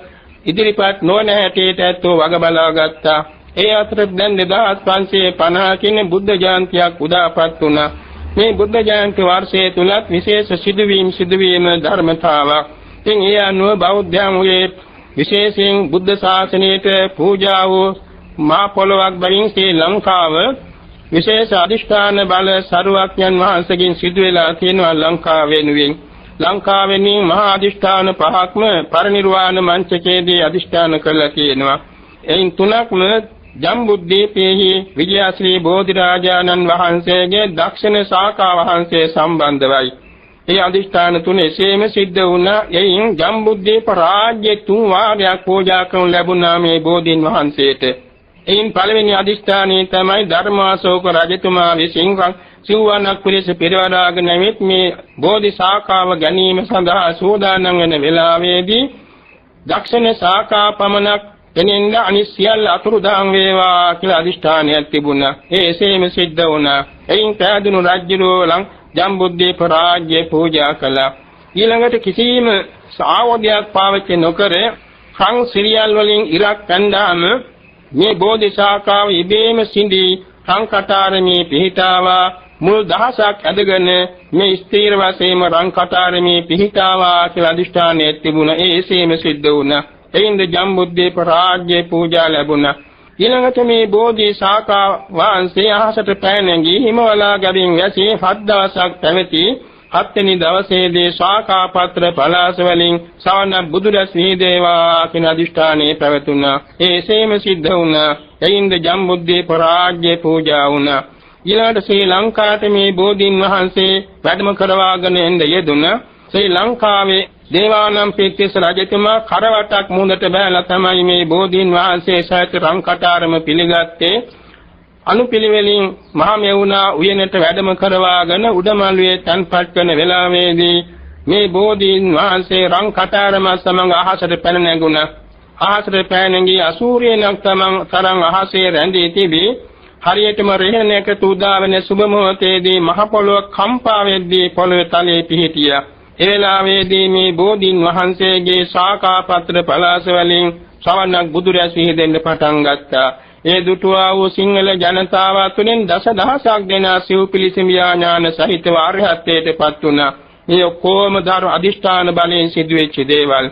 ඉදිරිපත් නොවන හැටියට ඇත්තෝ වග බලා ගත්තා. ඒ අතර දැන් 2550 කින බුද්ධ ජයන්තියක් උදාපත් වුණා. මේ බුද්ධ ජයන්ති වර්ෂයේ තුලත් විශේෂ සිදුවීම් ධර්මතාවක්. ඉතින් ඒ අනුව බෞද්ධයන් වූ විශේෂයෙන් බුද්ධ ශාසනයට පූජා වූ මා පොළොවක් බැවින් ශ්‍රී ලංකාව විශේෂ අධිෂ්ඨාන බල සරුවක්ඥන් වහන්සේගෙන් සිදු වෙලා තියෙනවා ලංකාවෙනි මහා අධිෂ්ඨාන පහක්ම පරිනිර්වාණ මංචකයේදී අධිෂ්ඨාන කරලා තියෙනවා. එයින් තුනක්ම ජම්බුද්දීපේහි විජයශ්‍රී බෝධිරාජානන් වහන්සේගේ දක්ෂිණ ශාඛා වහන්සේ සම්බන්ධවයි. ඒ අධිෂ්ඨාන තුන එසේම සිද්ධ වුණා. එයින් ජම්බුද්දීප රාජ්‍ය 3 වාරයක් පූජා කරන ලැබුණා මේ බෝධීන් වහන්සේට. එයින් පළවෙනි අධිෂ්ඨානය තමයි ධර්මාශෝක රජතුමා විසින් සිව්වණක් පිරිස පෙරවරාගෙන ඇවිත් මේ බෝධි ශාඛාව ගැනීම සඳහා සූදානම් වෙන වෙලාවේදී දක්ෂිණ ශාඛා පමණක් එනින්ද අනිත් සියල්ල අතුරුදහන් වේවා කියලා අධිෂ්ඨානයක් තිබුණා. ඒ එසේම සිද්ධ වුණා. එයින් පෑදුණු රජුලෝ ජම්බුද්දීප රාජ්‍ය පූජා කළා. ඊළඟට කිසිම ආයෝධයක් පාවිච්චි නොකර කං සිරියල් වලින් ඉරක් පැන්දාම මේ බෝධි ශාඛාව ඉබේම සිඳී රංකටාරමේ පිහිටාවා. මුල් දහසක් ඇදගෙන මේ ස්ථීර වශයෙන්ම රංකටාරමේ පිහිටාවා කියලා අධිෂ්ඨානයක් තිබුණා. ඒ එසේම සිද්ධ වුණා. එයින්ද ජම්බුද්දීප රාජ්‍ය පූජා ලැබුණා. ඊළඟට මේ බෝධි ශාඛා වහන්සේ අහසට පෑ නැගී හිමවලා ගමින් වැසී 7 දවසක් පැවති. 7 වෙනි දවසේදී ශාඛා පත්‍ර පලාස වලින් සවන බුදුරස් විහිදේවා කියන අධිෂ්ඨානයේ පැවතුණා. ඒ එසේම සිද්ධ වුණා. එයින්ද ජම්බුද්දීප රාජ්‍ය පූජා වුණා. ඊළඟට ශ්‍රී ලංකාවට මේ බෝධීන් වහන්සේ වැඩම කරවාගෙන එන්න යෙදුණා. ශ්‍රී ලංකාවේ දේවානම්පියතිස්ස රජතුමා කරවටක් මුහුදට බැලලා තමයි මේ බෝධීන් වහන්සේ සහිත රංකටාරම පිළිගත්තේ. අනුපිළිවෙලින් මහා මෙවුනා උයනට වැඩම කරවාගෙන උඩමළුවේ තන්පත් කරන වෙලාවේදී මේ බෝධීන් වහන්සේ රන් කටාරම සමඟ අහසට පැන නැගුණා. අහසට පැන නැගී අසූරියනක් තරම් අහසේ රැඳී තිබී හරියටම රෙහෙනක තුදාවෙන සුබ මොහොතේදී මහ පොළොව කම්පා වෙද්දී පොළොවේ තලයේ පිහිටියා. ඒ වෙලාවේදී මේ බෝධීන් වහන්සේගේ ශාඛා පත්‍ර පලාස වලින් ශ්‍රවණක් බුදුරැස් විහිදෙන්න පටන් ගත්තා. ඒ දුටුවා වූ සිංහල ජනතාව තුළින් දසදහසක් දෙනා සිව්පිලිසිම් ඥාන සහිතව ආර්යත්වයටපත් වුණා. මේ ඔක්කොම ධර්ම අදිෂ්ඨාන බලයෙන් සිදුවෙච්ච දේවල්.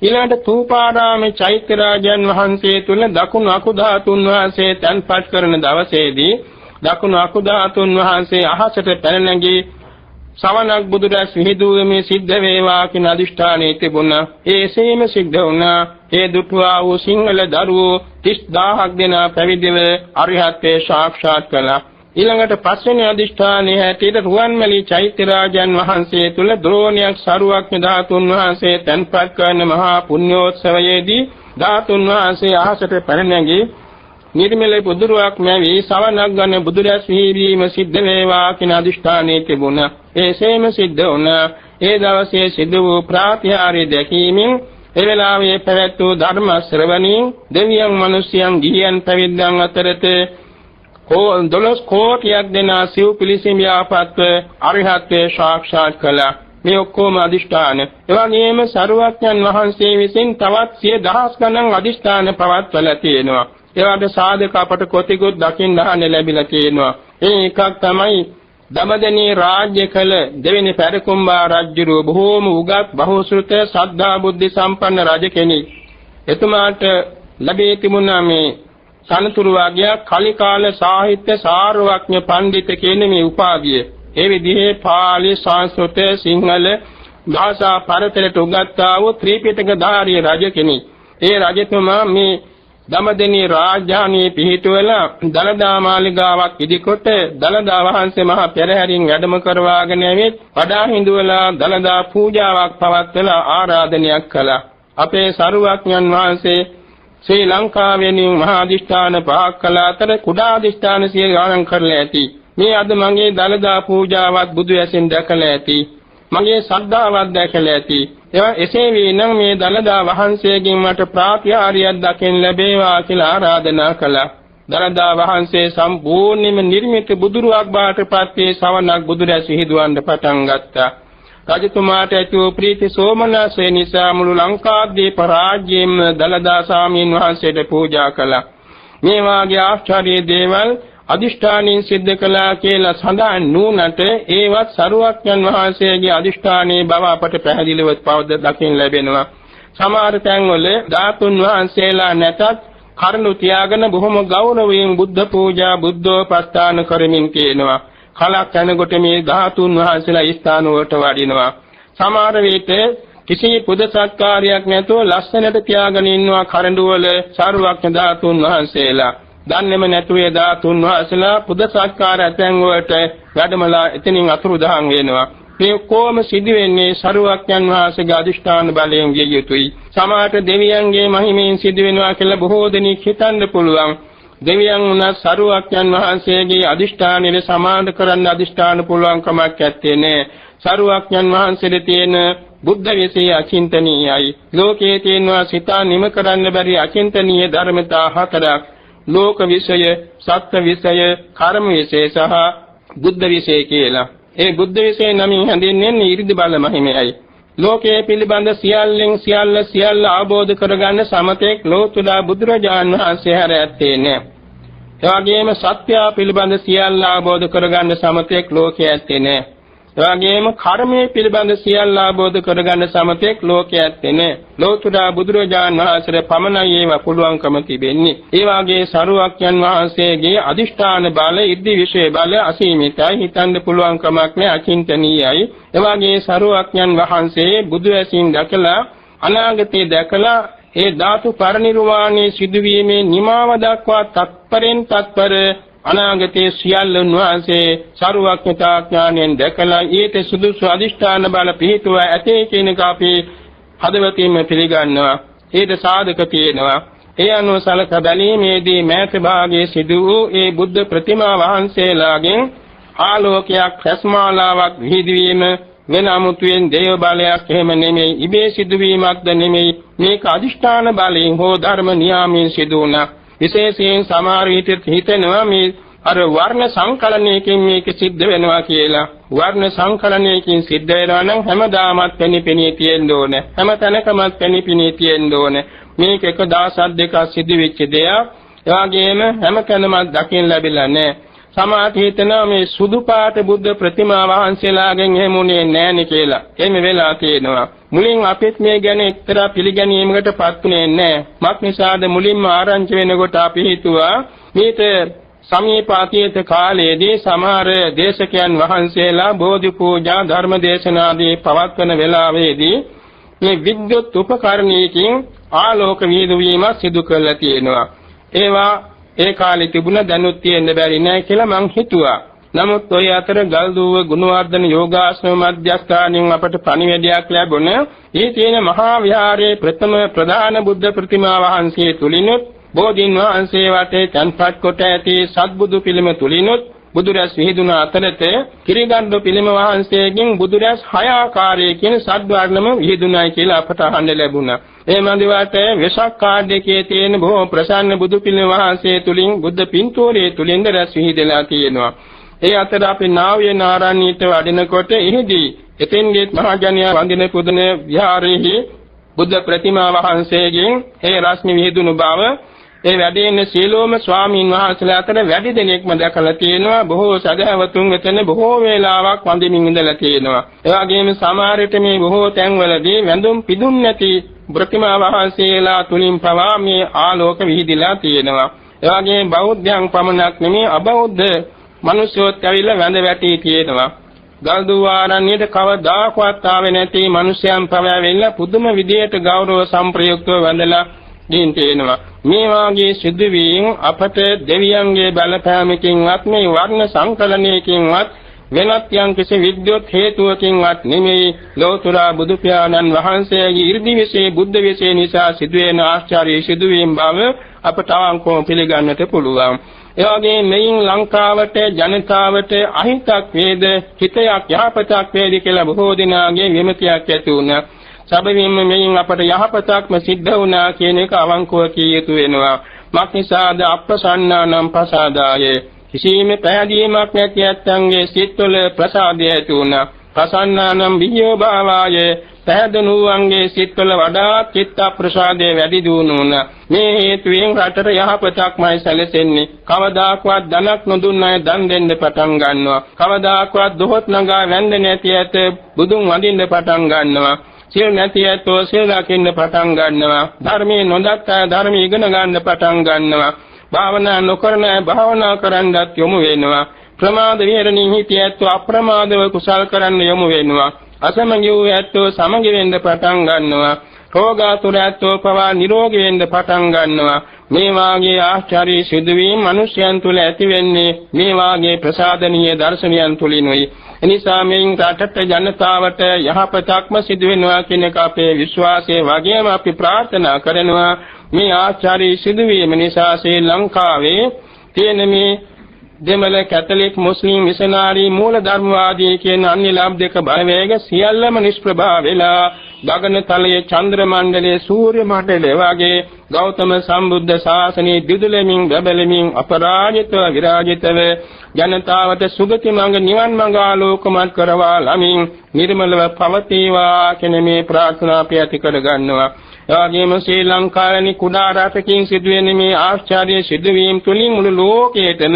ඊළඟට තූපාරාමේ චෛත්‍යරාජයන් වහන්සේ තුල දකුණු අකුධාතුන් වහන්සේ තන්පත් කරන දවසේදී දකුණු අකුධාතුන් වහන්සේ අහසට පැන නැගී සවනක් බුදුරැස් විහිදුවීමේ සිද්ධ වේවා කියන අදිෂ්ඨානයේ තිබුණා. ඒසේම සිද්ධ වුණා. ඒ දුටුවා වූ සිංහල දරුවෝ 30000ක් දෙනා පැවිදිව අරිහත්ත්වයේ සාක්ෂාත් කළා. ඊළඟට පස්වෙනි අදිෂ්ඨානයේ හැටියට රුවන්මැලි චෛත්‍යරාජයන් වහන්සේ තුල ද්‍රෝණයක් සරුවක්ඥ ධාතුන් වහන්සේ තන්පත් කරන මහා පුණ්‍යෝත්සවයේදී ධාතුන් වහන්සේ අහසට පැන නැගී නිර්මල බුදුරුවක් මැවි සවනක් ගන්න බුදුරැස් විහිදීම සිද්ධ වේවා කියන අදිෂ්ඨානයේ තිබුණා. ඒසේම සිද්ධ වුණා. ඒ දවසේ සිදු වූ ප්‍රාතිහාර්ය දැකීමෙන් ඒ වෙලාවේ පැවැත් වූ ධර්ම ශ්‍රවණින් දෙවියන් මිනිසයන් ගිහියන් පැවිද්දන් අතරත 12 කෝටියක් දෙනා සිව් පිළිසිම් යාපත්ව අරිහත්ත්වයේ සාක්ෂාත් කළා. මේ ඔක්කොම අදිෂ්ඨාන. එවැගේම සරුවක්ඥන් වහන්සේ විසින් තවත් 100,000 ගණන් අදිෂ්ඨාන පවත්වලා තියෙනවා. ඒවට සාධක අපට කොතිකුත් දකින්න ලැබිලා තියෙනවා. ඒ එකක් තමයි දමදෙනී රාජ්‍ය කළ දෙවෙනි පෙරකුම්බා රජුගේ බොහෝම උගත් බහුශ්‍රත ශ්‍රද්ධා බුද්ධි සම්පන්න රජ කෙනෙක්. එතුමාට ලැබී තිබුණා මේ සනතුරු වාග්ය කලිකාල සාහිත්‍ය සාරවත්ඥ පඬිත කියන මේ උපාධිය. ඒ විදිහේ පාලි සංස්කෘත සිංහල භාෂා පරතරයට උගත්තා වූ ත්‍රිපිටකධාරී රජ කෙනෙක්. ඒ රජතුමා මේ දමදෙනී රාජධානියේ පිහිටුවලා දලදා මාලිගාවක් ඉදිකොට දලදා වහන්සේ මහා පෙරහැරින් වැඩම කරවාගෙන ඇවිත් වඩා හිඳුවලා දලදා පූජාවක් පවත්වලා ආරාධනයක් කළා. අපේ සරුවක්ඥන් වහන්සේ ශ්‍රී ලංකාවෙනින් මහා අධිෂ්ඨාන පහක් කළ අතර කුඩා අධිෂ්ඨාන සිය ගණන් කරලා ඇති. මේ අද මගේ දලදා පූජාවත් බුදු ඇසින් දැකලා ඇති. මගේ ශ්‍රද්ධාවත් දැකලා ඇති. එසේ වීනම් මේ දලදා වහන්සේගෙන් මට ප්‍රාතිහාර්යයක් දකින්න ලැබේවා කියලා ආරාධනා කළා. දලදා වහන්සේ සම්පූර්ණයෙන්ම නිර්මිත බුදුරුවක් බාටපත් වේ සවනක් බුදුරැස් විහිදුවන්න පටන් ගත්තා. රජතුමාට ඇති වූ ප්‍රීති සෝමනස්සේ නිසා මුළු ලංකාද්වීප රාජ්‍යයේම දලදා සාමීන් වහන්සේට පූජා කළා. මේ වාගේ ආශ්චර්ය දේවල් අදිෂ්ඨානින් සිද්ධ කළා කියලා සඳහන් නුනට ඒවත් සරුවක්ඥන් වහන්සේගේ අදිෂ්ඨානයේ බව අපට පැහැදිලිව පවද දකින්න ලැබෙනවා. සමහර තැන්වල ධාතුන් වහන්සේලා නැතත් කරුණු තියාගෙන බොහොම ගෞරවයෙන් බුද්ධ පූජා බුද්ධෝපස්ථාන කරමින් කියනවා. කලක් යනකොට මේ ධාතුන් වහන්සේලා ස්ථාන වලට වඩිනවා. සමහර විට කිසි පුද සත්කාරයක් නැතුව ලස්සනට තියාගෙන ඉන්නවා කරඬු වල සරුවක්ඥ ධාතුන් වහන්සේලා. දන්නේම නැතුවේ ධාතුන් වහන්සේලා පුද සත්කාර ඇතැන් වලට වැඩමලා එතනින් අතුරුදහන් වෙනවා. මේ කොහොම සිදු වෙන්නේ සරුවක්ඥන් වහන්සේගේ අදිෂ්ඨාන බලයෙන් විය යුතුයි. සමහර දෙවියන්ගේ මහිමෙන් සිදු වෙනවා කියලා බොහෝ දෙනෙක් හිතන්න පුළුවන්. දෙවියන් උනත් සරුවක්ඥන් වහන්සේගේ අදිෂ්ඨානෙට සමාන කරන්න අදිෂ්ඨාන පුළුවන් කමක් නැත්තේ නේ. සරුවක්ඥන් වහන්සේට තියෙන බුද්ධ විශේෂ අචින්තනීයයි. ලෝකයේ තියෙනවා සිතා නිම කරන්න බැරි අචින්තනීය ධර්මතා හතරක්. ලෝක විෂය, සත්ත්ව විෂය, කර්ම විෂය සහ බුද්ධ විෂය කියලා. ඒ බුද්ධ විෂය නමින් හැඳින්වෙන්නේ 이르දි බල මහිමයයි. ලෝකයේ පිළිබඳ සියල්ල අවබෝධ කරගන්න සමතෙක් ලෝතුරා බුදුරජාණන් වහන්සේ හැර ඇත්තේ නැහැ. ඒ වගේම සත්‍ය පිළිබඳ සියල්ල අවබෝධ කරගන්න සමතෙක් ලෝකයේ ඇත්තේ නැහැ. ඒ වගේම කර්මයේ පිළිබඳ සියල්ල අවබෝධ කරගන්න සමතෙක් ලෝකයේ ඇත්තේ නැහැ. ලෝතුරා බුදුරජාණන් වහන්සේට පමණයි ඒවා පුළුවන්කම තිබෙන්නේ. ඒ වගේ සරුවක්ඥන් වහන්සේගේ අදිෂ්ඨාන බල, ඉද්ධි විශේෂ බල අසීමිතයි. හිතන්න පුළුවන් කමක් නැහැ, අචින්තනීයයි. ඒ වගේ සරුවක්ඥන් වහන්සේ බුදු ඇසින් දැකලා අනාගතේ දැකලා ඒ ධාතු පරිනිර්වාණයේ සිදුවීමේ නිමාව දක්වා තත්පරෙන් තත්පර අනාගතයේ සියල්ල උන්වහන්සේ සරුවක්ඥතා ඥාණයෙන් දැකලා ඊට සුදුසු අදිෂ්ඨාන බල පිහිටුවා ඇතේ කියන එක අපි හදවතින්ම පිළිගන්නවා. ඊට සාධක තියෙනවා. ඒ අනුව සලක බැලීමේදී මෑත භාගයේ සිදු වූ ඒ බුද්ධ ප්‍රතිමා වහන්සේලාගෙන් ආලෝකයක් රැස්මාලාවක් විහිදවීම වෙන අමුතුවෙන් දේව බලයක් එහෙම නෙමෙයි, ඉබේ සිදුවීමක්ද නෙමෙයි. මේක අදිෂ්ඨාන බලයෙන් හෝ ධර්ම නියාමයෙන් සිදු වුණා. විශේෂයෙන් සමහර විට හිතෙනවා මේ අර වර්ණ සංකලනයකින් මේක සිද්ධ වෙනවා කියලා. වර්ණ සංකලනයකින් සිද්ධ වෙනවා නම් හැමදාමත් පෙනී තියෙන්න ඕනේ. හැම තැනකමත් පෙනී තියෙන්න ඕනේ. මේක 1002ක් සිදු වෙච්ච දෙයක්. ඒ වගේම හැම කෙනමත් දකින්න ලැබිලා නැහැ. සමහර හිතනවා මේ සුදු පාට බුද්ධ ප්‍රතිමා වහන්සේලාගෙන් එහෙමුනේ නැණි කියලා. එහෙම වෙලා තියෙනවා. මුලින් අපිත් මේ ගැන එක්තරා පිළිගැනීමකටපත් උනේ නැහැ. මක් නිසාද මුලින්ම ආරංචි වෙනකොට අපි හිතුවා මේත සමීප අතීත කාලයේදී සමහර දේශකයන් වහන්සේලා බෝධි පූජා ධර්ම දේශනාදී පවත්වන වෙලාවේදී මේ විද්‍යුත් උපකරණයකින් ආලෝක වීදුවීම සිදු කරලා තියෙනවා. ඒවා ඒ කාලේ තිබුණ දැනුත් තියෙන්න බැරි නෑ කියලා මං හිතුවා. නමුත් ඔය අතර ගල්දුව ගුණවර්ධන යෝගාශ්‍රම මධ්‍යස්ථානයෙන් අපට පණිවිඩයක් ලැබුණ ඊ තියෙන මහා විහාරයේ ප්‍රථම ප්‍රධාන බුද්ධ ප්‍රතිමා වහන්සේ තුලිනුත් බෝධීන් වහන්සේ වටේ තන්පත් කොට ඇති සත්බුදු පිළිම තුලිනුත් බුදුරැස් විහිදුන අතරත කිරිගන්ධ පිළිම වහන්සේගෙන් බුදුරැස් 6 ආකාරයකින් සද්වර්ණම විහිදුණයි කියලා අපට අහන්න ලැබුණා. ඒ මන්දිරයට වෙසක් කාඩේකේ තියෙන බොහෝ ප්‍රසන්න බුදු පිළිම වහන්සේ තුලින් බුද්ධ පින්තූරයේ තුලින් රැස් විහිදලා තියෙනවා. ඒ අතර අපි නාව්‍ය නාරායණීට වඩිනකොට එහිදී එතෙන්ගේ මහජනයා වන්දින පුදන විහාරයේහි බුද්ධ ප්‍රතිමා වහන්සේගෙන් ඒ රශ්මි විහිදුණු බව ඒ වැඩේන සීලෝම ස්වාමීන් වහන්සේලා අතර වැඩි දෙනෙක්ම දැකලා තියෙනවා. බොහෝ සදහවතුන් එතන බොහෝ වේලාවක් වඳින්මින් ඉඳලා තියෙනවා. ඒ වගේම සමහරට මේ බොහෝ තැන්වලදී වැඳුම් පිදුම් නැති ප්‍රතිමා වහන්සේලා තුලින් පවා මේ ආලෝක විහිදිලා තියෙනවා. ඒ වගේම බෞද්ධයන් පමණක් නෙමෙයි අබෞද්ධ මිනිස්සුත් ඇවිල්ලා වැඳ වැටි තියෙනවා. ගල්දුව ආරණ්‍යයට කවදාකවත් ආවේ නැති මිනිසයන් පවා ඇවිල්ලා පුදුම විදියට ගෞරව සම්ප්‍රයුක්තව වැඳලා දීන් තියෙනවා. මේ වාගේ සිදුවීම් අපට දෙවියන්ගේ බලපෑමකින්වත් මේ වර්ණ සංකලනයකින්වත් වෙනත් යම් කිසි විද්‍යුත් හේතුවකින්වත් නෙමෙයි ලෝතර බුදු පියාණන් වහන්සේගේ 이르දි විශේෂ බුද්ධ විශේෂ නිසා සිදුවෙන ආශ්චර්ය සිදුවීම් බව අපට අවංකව පිළිගන්නට පුළුවන්. ඒ වගේ මෙයින් ලංකාවට ජනතාවට අහිතක් වේද හිතයක් යහපතක් වේද කියලා බොහෝ දිනාගේ විමතියක් ඇති වුණා. සැබවින්ම මෙයින් අපට යහපතක්ම සිද්ධ වුණා කියන එක අවංකව කිය යුතු වෙනවා. මක්නිසාද අප්‍රසන්නානම් ප්‍රසාදාය කිසිම පැහැදීමක් නැති ඇත්තන්ගේ සිත්වල ප්‍රසාදය ඇති වුණා. ප්‍රසන්නානම් විඤ්ඤෝ භාවාය පැහැදුණුවන්ගේ සිත්වල වඩා චිත්ත ප්‍රසාදය වැඩි දුණුණා. මේ හේතුවෙන් රටට යහපතක්මයි සැලසෙන්නේ. කවදාකවත් ධනක් නොදුන්න අය දන් දෙන්න පටන් ගන්නවා. කවදාකවත් දොහොත් නගා වැඳ නැති ඇත බුදුන් වඳින්න පටන් ගන්නවා. සිල් නැති ඇතෝ සිල් රකින්න පටන් ගන්නවා. ධර්මයේ නොදත් අය ධර්ම ඉගෙන ගන්න පටන් ගන්නවා. භාවනා නොකරන අය භාවනා කරන්නත් යොමු වෙනවා. ප්‍රමාද විහරණින් හිටිය ඇතෝ අප්‍රමාදව කුසල් කරන්න යොමු වෙනවා. අසමගි වූ ඇතෝ සමගි වෙන්න පටන් ගන්නවා. රෝගාතුර ඇතෝ පවා නිරෝගී වෙන්න පටන් ගන්නවා. මේ වාගේ ආශ්චර්ය සිදුවීම් මිනිසයන් තුළ ඇති වෙන්නේ මේ වාගේ ප්‍රසාදනීය දර්ශනයන් තුලිනුයි. එනිසා මේන් රටට ජනතාවට යහපතක්ම සිදු වෙනවා කියන එක අපේ විශ්වාසයේ වගේම අපි ප්‍රාර්ථනා කරනවා. මේ ආචාර්ය සිදුවීම නිසා ශ්‍රී ලංකාවේ තියෙන මේ දෙමළ කැතලික් මුස්ලිම් මිෂනාරි මූල ධර්මවාදී කියන අන්‍ය ලාභ බලවේග සියල්ලම නිෂ්ප්‍රභා වෙලා ගගනතලයේ චන්ද්‍ර මණ්ඩලයේ සූර්ය මණ්ඩලයේ වගේ ගෞතම සම්බුද්ධ ශාසනයේ දිදුලමින් බබලමින් අපරාජිතව විරාජිතව ජනතාවට සුගති මඟ නිවන් මඟ ආලෝකමත් කරවා ළමින් නිර්මලව පවතිවා කියන මේ ප්‍රාර්ථනා අපි ඇති කර ගන්නවා. එවැගේම ශ්‍රී ලංකාවේ කුඩා රටකින් සිදුවෙන මේ ආශ්චර්ය සිදුවීම් තුලින් මුළු ලෝකයේම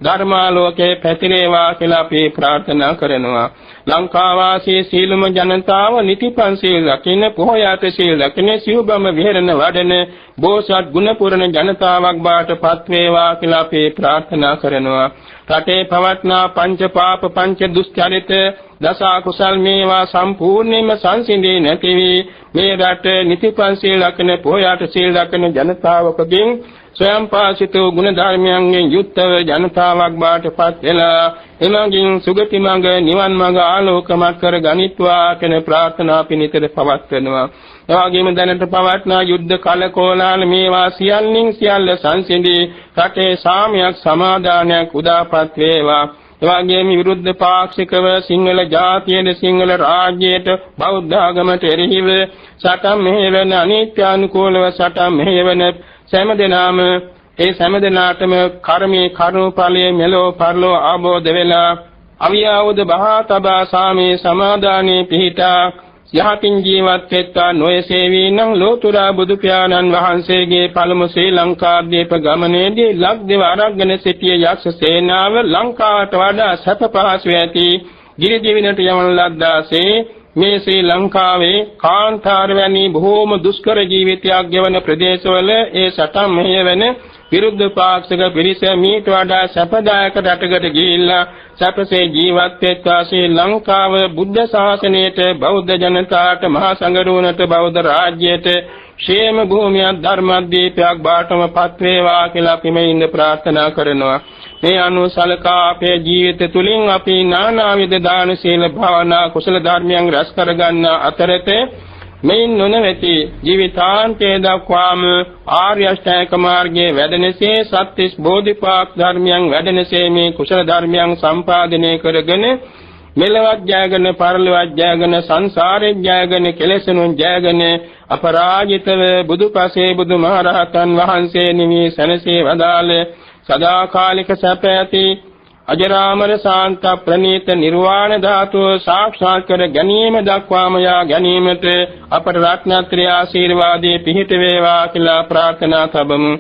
ධර්මාලෝකයේ පැතිරේවා කියලා අපි ප්‍රාර්ථනා කරනවා. ලංකාවාසී සීලම ජනතාව නිතිපන් සීල් රකින්න පොහොයාත සීල් රකින්න සිව්බම විහෙරණ වඩන බෝසත් ගුණ පුරණ ජනතාවක් බවට පත් වේවා කියලා අපි ප්‍රාර්ථනා කරනවා. රටේ පවත්නා පංච පාප පංච දුස්චරිත දස කුසල් මේවා සම්පූර්ණයෙන්ම සංසිඳී නැති වී මේ රට නිතිපන් සීල් රකින්න පොහොයාත සීල් රකින්න ජනතාවකගෙන් ස්වයං පාසිත ගුණ ධර්මයන්ගෙන් යුක්තව ජනතාවක් බාටපත් වෙලා එමගින් සුගති මඟ නිවන් මඟ ආලෝකමත් කර ගනිත්වා කියන ප්‍රාර්ථනා පිණිතර පවත්වනවා. එවාගෙම දැනට පවත්නා යුද්ධ කලකෝලාල මේවා සියල්ලින් සියල්ල සංසිඳී රටේ සාමයක් සමාදානයක් උදාපත් වේවා. එවාගෙම විරුද්ධ පාක්ෂිකව සිංහල ජාතියේ සිංහල රාජ්‍යයට බෞද්ධ ආගමට එරෙහිව සටන් මෙහෙවන අනිත්‍යානුකූලව සටන් මෙහෙවන සෑම දෙනාටම කර්මයේ කරුණාඵලයේ මෙලෝ පරලෝ ආબોධ වෙලා අවියාවුද බහා තබා සාමේ සමාදානයේ පිහිටා යහකින් ජීවත් වෙත්වා නොයසේවී නම් ලෝතුරා බුදු පියාණන් වහන්සේගේ පළමු ශ්‍රී ලංකාද්වීප ගමනේදී ලක්දිව අරගෙන සිටිය යක්ෂ සේනාව ලංකාවට වඩා සැප පහසු ඇති ගිරිදිවිනට යවන ලද්දාසේ මේ ශ්‍රී ලංකාවේ කාන්තාර වැනි බොහෝම දුෂ්කර ජීවිතයක් ගෙවන ප්‍රදේශවල ඒ සටන් මෙහෙයවන විරුද්ධ පාක්ෂික පිරිස මීට වඩා සැපදායක රටකට ගිහිල්ලා සැපසේ ජීවත් වෙත්වා ශ්‍රී ලංකාව බුද්ධ ශාසනයට බෞද්ධ ජනතාවට මහා සංඝරුවනට බෞද්ධ රාජ්‍යයට ക്ഷേම භූමියක් ධර්මදීපයක් බාටම පත් වේවා කියලා අපි මේ ඉන්න ප්‍රාර්ථනා කරනවා. මේ අනුසලකා අපේ ජීවිත තුලින් අපි නානාවිද දාන සීල භාවනා කුසල ධර්මයන් රැස් කරගන්න අතරතේ මේ නොනවති ජීවිතාන්තයේ දක්වාම ආර්ය අෂ්ටාංග මාර්ගයේ වැඩෙනසේ සත්‍තිස් බෝධිපාක් ධර්මයන් වැඩෙනසේ මේ කුසල ධර්මයන් සම්පාදනය කරගෙන මෙලවත් ජයගෙන පරලොවත් ජයගෙන සංසාරේ ජයගෙන කෙලෙසුන් ජයගෙන අපරාජිතව බුදුපසේ බුදුමහරහතන් වහන්සේ නිවි සැනසී වදාළ සදාකාලික සැප ඇති අජරාමර ශාන්ත ප්‍රණීත නිර්වාණ ධාතුව සාක්ෂාත් කර ගැනීම දක්වාම යා ගැනීමට අපට රත්නත්‍රය ආශිර්වාදයේ පිහිට වේවා කියලා ප්‍රාර්ථනා කරමු.